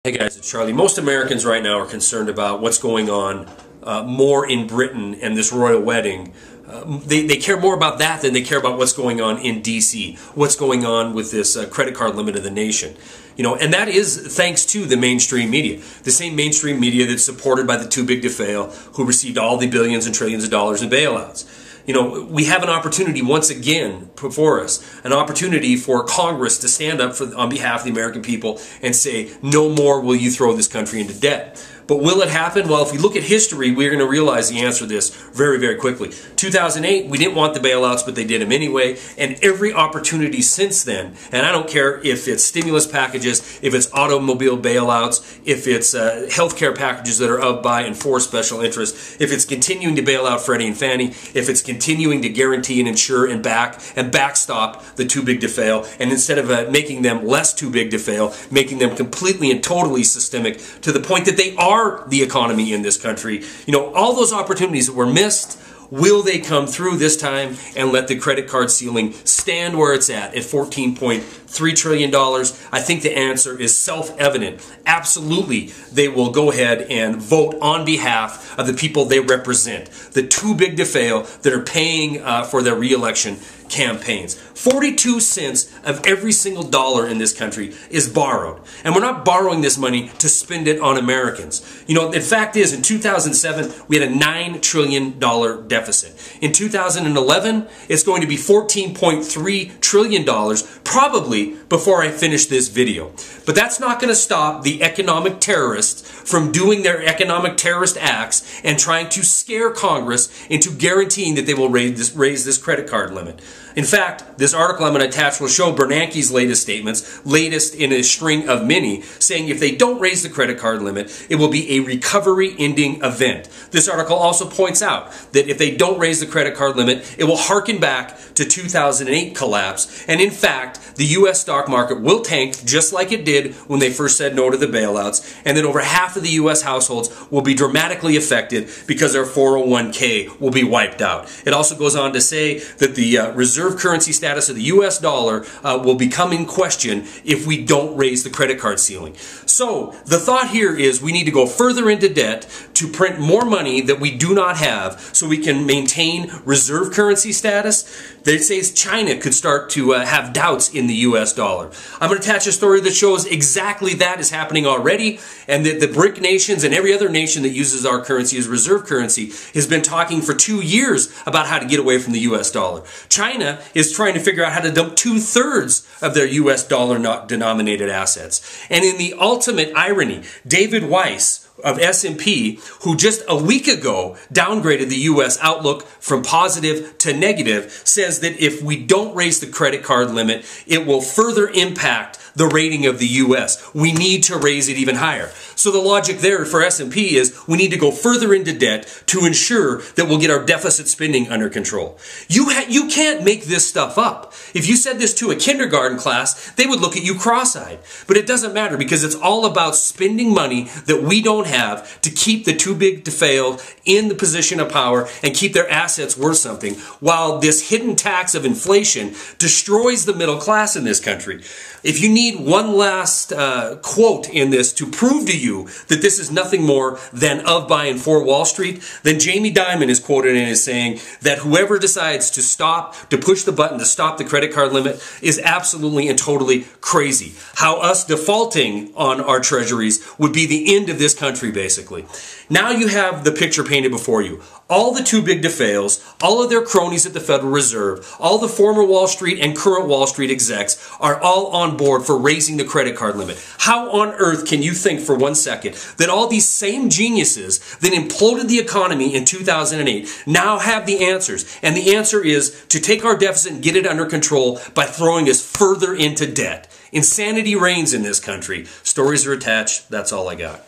Hey guys, it's Charlie. Most Americans right now are concerned about what's going on more in Britain and this royal wedding. They care more about that than they care about what's going on in DC, what's going on with this credit card limit of the nation. You know, and that is thanks to the mainstream media. The same mainstream media that's supported by the too big to fail, who received all the billions and trillions of dollars in bailouts. You know, we have an opportunity once again before us, an opportunity for Congress to stand up on behalf of the American people and say, no more will you throw this country into debt. But will it happen? Well, if we look at history, we're going to realize the answer to this very, very quickly. 2008, we didn't want the bailouts, but they did them anyway. And every opportunity since then, and I don't care if it's stimulus packages, if it's automobile bailouts, if it's healthcare packages that are of, by, and for special interest, if it's continuing to bail out Freddie and Fannie, if it's continuing to guarantee and insure and backstop the too big to fail, and instead of making them less too big to fail, making them completely and totally systemic to the point that they are the economy in this country. You know, all those opportunities that were missed, will they come through this time and let the credit card ceiling stand where it's at $14.3 trillion? I think the answer is self-evident. Absolutely, they will go ahead and vote on behalf of the people they represent, the too big to fail that are paying for their re-election campaigns. 42 cents of every single dollar in this country is borrowed. And we're not borrowing this money to spend it on Americans. You know, the fact is, in 2007, we had a $9 trillion deficit. In 2011, it's going to be $14.3 trillion, probably before I finish this video. But that's not going to stop the economic terrorists from doing their economic terrorist acts and trying to scare Congress into guaranteeing that they will raise this credit card limit. In fact, this article I'm going to attach will show Bernanke's latest statements, latest in a string of many, saying if they don't raise the credit card limit, it will be a recovery-ending event. This article also points out that if they don't raise the credit card limit, it will harken back to 2008 collapse. And in fact, the U.S. stock market will tank just like it did when they first said no to the bailouts. And then over half of the U.S. households will be dramatically affected because their 401k will be wiped out. It also goes on to say that the reserve currency status of the U.S. dollar will become in question if we don't raise the credit card ceiling. So the thought here is we need to go further into debt to print more money that we do not have so we can maintain reserve currency status. They say China could start to have doubts in the U.S. dollar. I'm going to attach a story that shows exactly that is happening already, and that the BRIC nations and every other nation that uses our currency as reserve currency has been talking for 2 years about how to get away from the U.S. dollar. China is trying to figure out how to dump 2/3 of their U.S. dollar denominated assets. And in the ultimate irony, David Weiss of S&P, who just a week ago downgraded the U.S. outlook from positive to negative, says that if we don't raise the credit card limit, it will further impact the rating of the U.S. We need to raise it even higher. So the logic there for S&P is we need to go further into debt to ensure that we'll get our deficit spending under control. You can't make this stuff up. If you said this to a kindergarten class, they would look at you cross-eyed. But it doesn't matter because it's all about spending money that we don't have to keep the too big to fail in the position of power and keep their assets worth something, while this hidden tax of inflation destroys the middle class in this country. If you need one last quote in this to prove to you that this is nothing more than of, by, and for Wall Street, then Jamie Dimon is quoted in as saying that whoever decides to push the button to stop the credit card limit is absolutely and totally crazy. How us defaulting on our treasuries would be the end of this country, basically. Now you have the picture painted before you. All the too big to fails, all of their cronies at the Federal Reserve, all the former Wall Street and current Wall Street execs are all on board for raising the credit card limit. How on earth can you think for 1 second that all these same geniuses that imploded the economy in 2008 now have the answers? And the answer is to take our deficit and get it under control by throwing us further into debt. Insanity reigns in this country. Stories are attached. That's all I got.